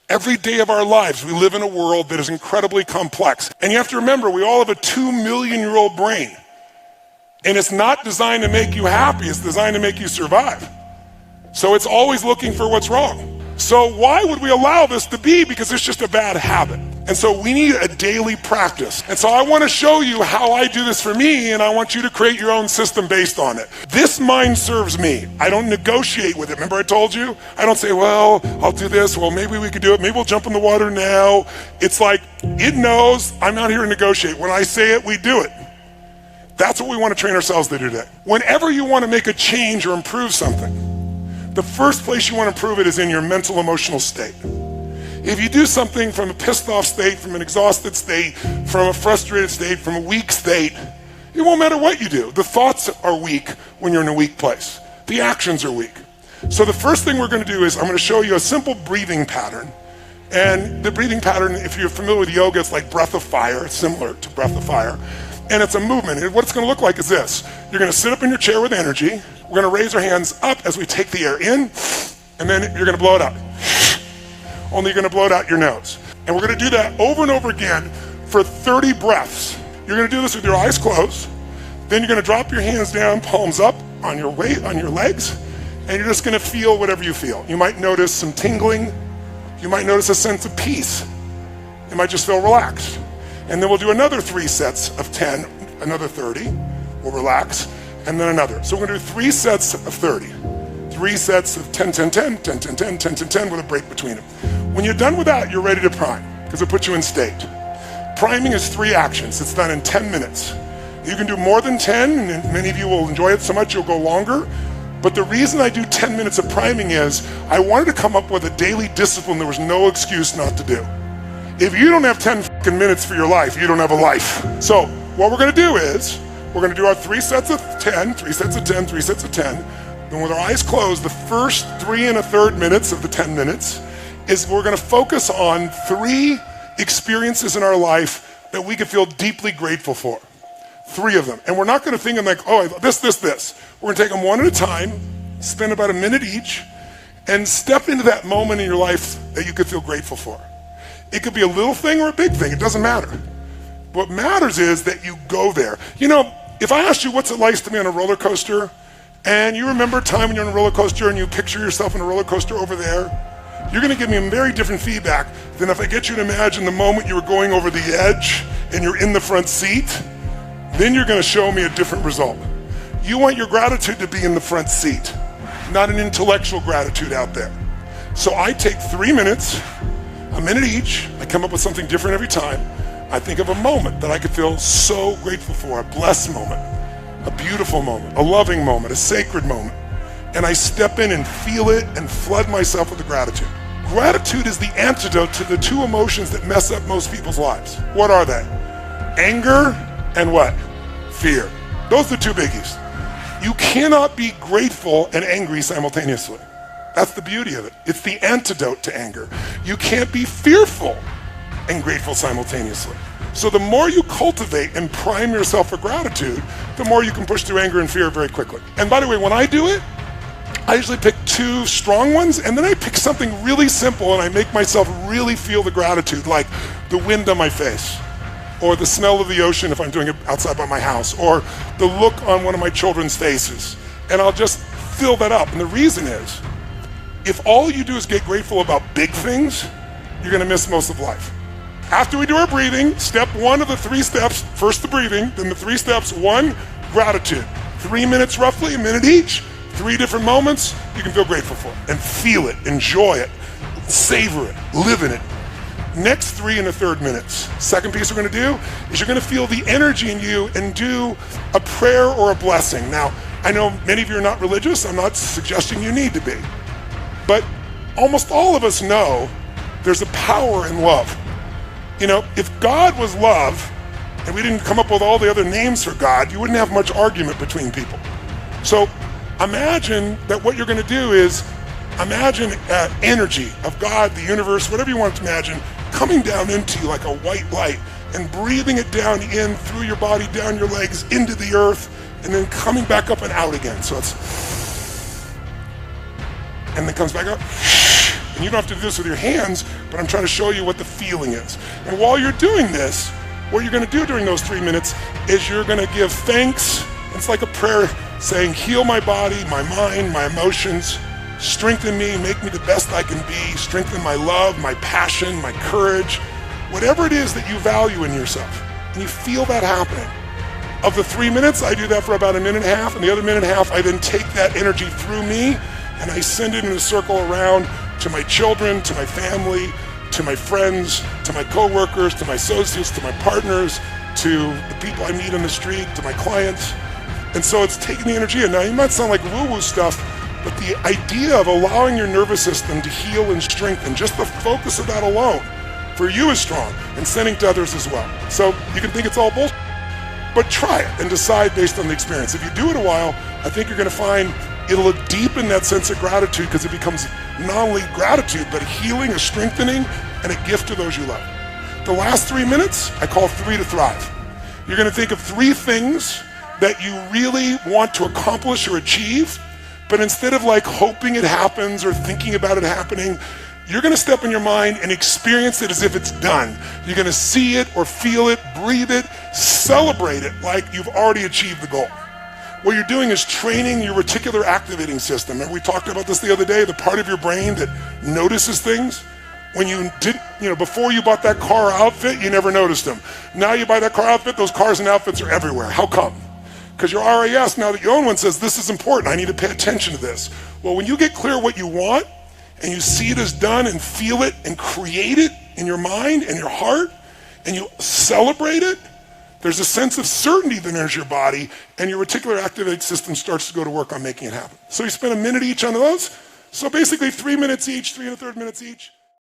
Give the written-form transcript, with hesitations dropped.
Every day of our lives, we live in a world that is incredibly complex. And you have to remember, we all have a 2-million-year-old brain. And it's not designed to make you happy, it's designed to make you survive. So it's always looking for what's wrong. So why would we allow this to be? Because it's just a bad habit. And so we need a daily practice. And so I want to show you how I do this for me, and I want you to create your own system based on it. This mind serves me. I don't negotiate with it. Remember I told you? I don't say, well, I'll do this. Well, maybe we could do it. Maybe we'll jump in the water now. It's like, it knows I'm not here to negotiate. When I say it, we do it. That's what we want to train ourselves to do today. Whenever you want to make a change or improve something, the first place you want to improve it is in your mental, emotional state. If you do something from a pissed off state, from an exhausted state, from a frustrated state, from a weak state, it won't matter what you do. The thoughts are weak when you're in a weak place. The actions are weak. So the first thing we're going to do is I'm going to show you a simple breathing pattern. And the breathing pattern, if you're familiar with yoga, it's like breath of fire. It's similar to breath of fire. And it's a movement. And what it's going to look like is this. You're going to sit up in your chair with energy. We're going to raise our hands up as we take the air in, and then you're going to blow it out. Only you're going to blow it out your nose. And we're going to do that over and over again for 30 breaths. You're going to do this with your eyes closed. Then you're going to drop your hands down, palms up on your weight, on your legs, and you're just going to feel whatever you feel. You might notice some tingling. You might notice a sense of peace. You might just feel relaxed. And then we'll do another 3 sets of 10, another 30. We'll relax, and then another. So we're going to do 3 sets of 30. 3 sets of 10, 10, 10, 10, 10, 10, 10, 10, 10 with a break between them. When you're done with that, you're ready to prime, because it puts you in state. Priming is 3 actions. It's done in 10 minutes. You can do more than 10, and many of you will enjoy it so much you'll go longer. But the reason I do 10 minutes of priming is I wanted to come up with a daily discipline there was no excuse not to do. If you don't have 10 fucking minutes for your life, you don't have a life. So what we're going to do is we're going to do our 3 sets of 10, 3 sets of 10, 3 sets of 10. Then with our eyes closed, the first 3 1/3 minutes of the 10 minutes is we're going to focus on 3 experiences in our life that we can feel deeply grateful for. 3 of them. And we're not going to think of like, oh, this. We're going to take them one at a time, spend about a minute each, and step into that moment in your life that you could feel grateful for. It could be a little thing or a big thing. It doesn't matter. What matters is that you go there. You know, if I asked you what's it like to be on a roller coaster, and you remember a time when you're on a roller coaster and you picture yourself on a roller coaster over there, you're going to give me a very different feedback than if I get you to imagine the moment you were going over the edge and you're in the front seat. Then you're going to show me a different result. You want your gratitude to be in the front seat, not an intellectual gratitude out there. So I take 3 minutes, a minute each. I come up with something different every time. I think of a moment that I could feel so grateful for, a blessed moment, a beautiful moment, a loving moment, a sacred moment. And I step in and feel it and flood myself with the gratitude. Gratitude is the antidote to the 2 emotions that mess up most people's lives. What are they? Anger and what? Fear. Those are the 2 biggies. You cannot be grateful and angry simultaneously. That's the beauty of it. It's the antidote to anger. You can't be fearful and grateful simultaneously. So the more you cultivate and prime yourself for gratitude, the more you can push through anger and fear very quickly. And by the way, when I do it, I usually pick 2 strong ones, and then I pick something really simple and I make myself really feel the gratitude, like the wind on my face, or the smell of the ocean if I'm doing it outside by my house, or the look on one of my children's faces. And I'll just fill that up. And the reason is, if all you do is get grateful about big things, you're going to miss most of life. After we do our breathing, step 1 of the 3 steps, first the breathing, then the 3 steps. 1, gratitude. 3 minutes roughly, a minute each, 3 different moments you can feel grateful for. And feel it, enjoy it, savor it, live in it. Next 3 1/3 minutes. Second piece we're going to do is you're going to feel the energy in you and do a prayer or a blessing. Now, I know many of you are not religious. I'm not suggesting you need to be. But almost all of us know there's a power in love. You know, if God was love and we didn't come up with all the other names for God, you wouldn't have much argument between people. So imagine that what you're going to do is imagine energy of God, the universe, whatever you want to imagine, coming down into you like a white light and breathing it down in through your body, down your legs, into the earth, and then coming back up and out again. So it's, and then comes back up, And you don't have to do this with your hands, but I'm trying to show you what the feeling is. And while you're doing this, what you're gonna do during those 3 minutes is you're gonna give thanks. It's like a prayer saying, heal my body, my mind, my emotions, strengthen me, make me the best I can be, strengthen my love, my passion, my courage, whatever it is that you value in yourself. And you feel that happening. Of the 3 minutes, I do that for about 1.5 minutes, and the other 1.5 minutes, I then take that energy through me and I send it in a circle around to my children, to my family, to my friends, to my coworkers, to my associates, to my partners, to the people I meet on the street, to my clients. And so it's taking the energy in. Now, you might sound like woo-woo stuff, but the idea of allowing your nervous system to heal and strengthen, just the focus of that alone, for you is strong, and sending to others as well. So you can think it's all bullshit, but try it and decide based on the experience. If you do it a while, I think you're gonna find it'll deepen that sense of gratitude, because it becomes not only gratitude, but a healing, a strengthening, and a gift to those you love. The last 3 minutes, I call 3 to Thrive. You're gonna think of 3 things that you really want to accomplish or achieve, but instead of like hoping it happens or thinking about it happening, you're gonna step in your mind and experience it as if it's done. You're gonna see it or feel it, breathe it, celebrate it like you've already achieved the goal. What you're doing is training your reticular activating system. And we talked about this the other day, the part of your brain that notices things. When you did, before you bought that car outfit, you never noticed them. Now you buy that car outfit, those cars and outfits are everywhere. How come? Because your RAS, now that you own one, says this is important, I need to pay attention to this. Well, when you get clear what you want, and you see it as done and feel it and create it in your mind and your heart, and you celebrate it, there's a sense of certainty that enters your body, and your reticular activating system starts to go to work on making it happen. So you spend 1 minute each on those. So basically 3 minutes each, 3 1/3 minutes each.